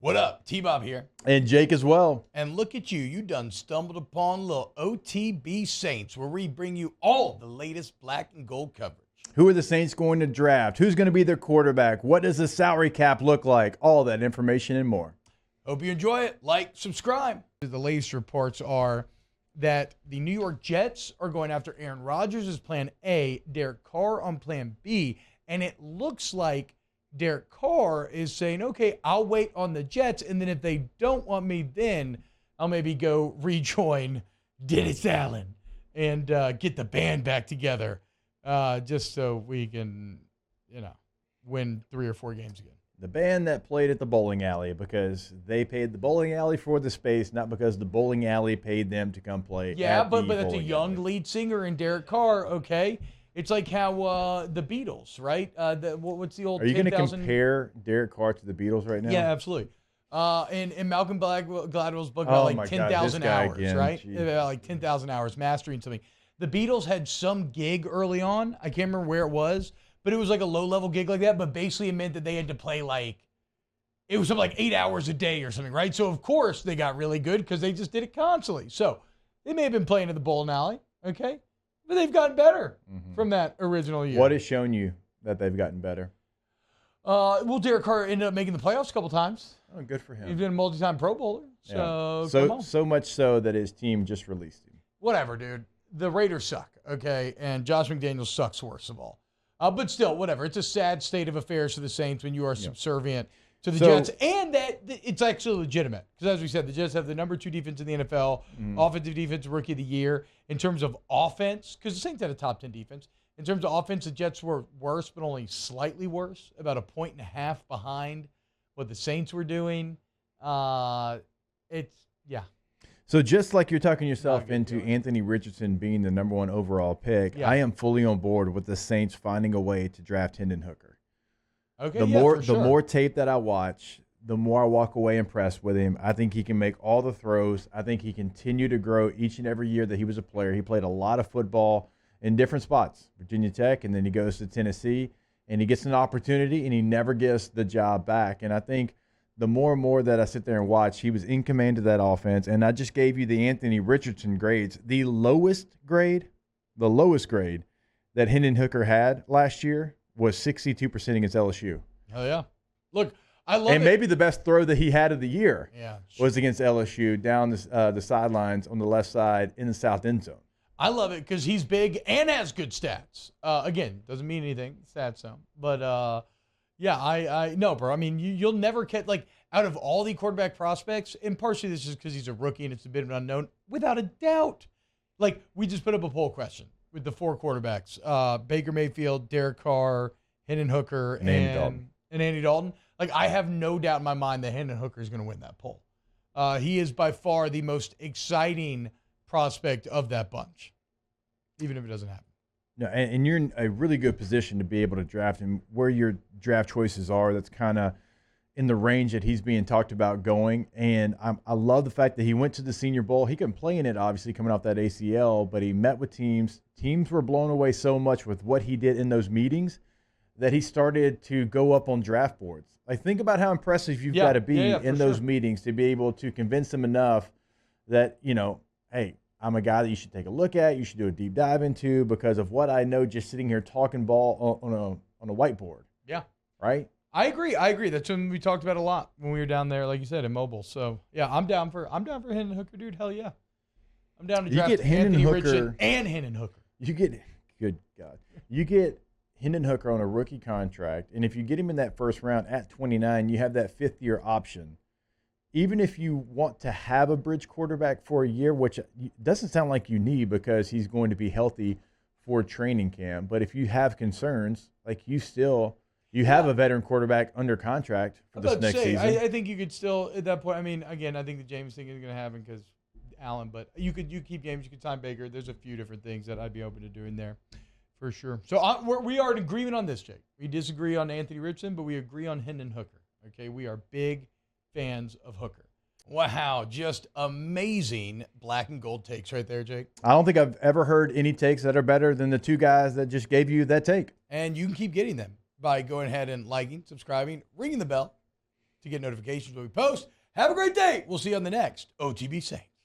What up? T-Bob here. And Jake as well. And look at you. You done stumbled upon little OTB Saints, where we bring you all the latest black and gold coverage. Who are the Saints going to draft? Who's going to be their quarterback? What does the salary cap look like? All that information and more. Hope you enjoy it. Like, subscribe. The latest reports are that the New York Jets are going after Aaron Rodgers as plan A, Derek Carr on plan B, and it looks like Derek Carr is saying, okay, I'll wait on the Jets, and then if they don't want me, then I'll maybe go rejoin Dennis Allen and get the band back together just so we can, win 3 or 4 games again. The band that played at the bowling alley because they paid the bowling alley for the space, not because the bowling alley paid them to come play. Yeah, but that's a young lead singer in Derek Carr, okay? It's like how the Beatles, right? What's the old? Are you going to compare Derek Carr to the Beatles right now? Yeah, absolutely. In Malcolm Gladwell's book about 10,000 hours, again. Right? About like 10,000 hours mastering something. The Beatles had some gig early on. I can't remember where it was, but it was like a low-level gig like that. But basically, it meant that they had to play it was something like 8 hours a day or something, right? So of course they got really good because they just did it constantly. So they may have been playing at the bowling alley, okay? But they've gotten better from that original year. What has shown you that they've gotten better? Well, Derek Carr ended up making the playoffs a couple times. Oh, good for him. He's been a multi-time Pro Bowler. So much so that his team just released him. Whatever, dude. The Raiders suck, okay? And Josh McDaniels sucks worst of all. But still, whatever. It's a sad state of affairs for the Saints when you are subservient to the Jets, and that it's actually legitimate. Because as we said, the Jets have the number 2 defense in the NFL, offensive defense rookie of the year. In terms of offense, because the Saints had a top 10 defense. In terms of offense, the Jets were worse, but only slightly worse, about 1.5 points behind what the Saints were doing. So just like you're talking yourself into Anthony Richardson being the number 1 overall pick, I am fully on board with the Saints finding a way to draft Hendon Hooker. Okay, the more tape that I watch, the more I walk away impressed with him. I think he can make all the throws. I think he continued to grow each and every year that he was a player. He played a lot of football in different spots, Virginia Tech, and then he goes to Tennessee, and he gets an opportunity, and he never gets the job back. And I think the more and more that I sit there and watch, he was in command of that offense. And I just gave you the Anthony Richardson grades. The lowest grade that Hendon Hooker had last year was 62% against LSU. Hell yeah. Look, I love it. And maybe the best throw that he had of the year was against LSU down the sidelines on the left side in the south end zone. I love it because he's big and has good stats. Again, doesn't mean anything, stats don't. But, I know, bro. I mean, you'll never catch, out of all the quarterback prospects, and partially this is because he's a rookie and it's a bit of an unknown, without a doubt. We just put up a poll question with the 4 quarterbacks, Baker Mayfield, Derek Carr, Hendon Hooker, and Andy Dalton. I have no doubt in my mind that Hendon Hooker is going to win that poll. He is by far the most exciting prospect of that bunch, even if it doesn't happen. No, and you're in a really good position to be able to draft him where your draft choices are. That's kind of in the range that he's being talked about going. And I love the fact that he went to the Senior Bowl. He couldn't play in it, obviously, coming off that ACL, but he met with teams. Teams were blown away so much with what he did in those meetings that he started to go up on draft boards. Think about how impressive you've got to be in those meetings to be able to convince them enough that, hey, I'm a guy that you should take a look at, you should do a deep dive into because of what I know just sitting here talking ball on a whiteboard. Yeah. Right? I agree. That's something we talked about a lot when we were down there, like you said, in Mobile. So, yeah, I'm down for Hendon Hooker, dude. Hell yeah. I'm down to draft Anthony Richardson and Hendon Hooker. You get Hendon Hooker on a rookie contract, and if you get him in that first round at 29, you have that 5th-year option. Even if you want to have a bridge quarterback for a year, which doesn't sound like you need because he's going to be healthy for training camp, but if you have concerns, you have a veteran quarterback under contract for this next season. I think you could still, at that point, I mean, again, I think the James thing is going to happen because Allen, but you keep James, you could sign Baker. There's a few different things that I'd be open to doing there for sure. So we are in agreement on this, Jake. We disagree on Anthony Richardson, but we agree on Hendon Hooker. Okay, we are big fans of Hooker. Wow, just amazing black and gold takes right there, Jake. I don't think I've ever heard any takes that are better than the 2 guys that just gave you that take. And you can keep getting them by going ahead and liking, subscribing, ringing the bell, to get notifications when we post. Have a great day. We'll see you on the next OTB Saints.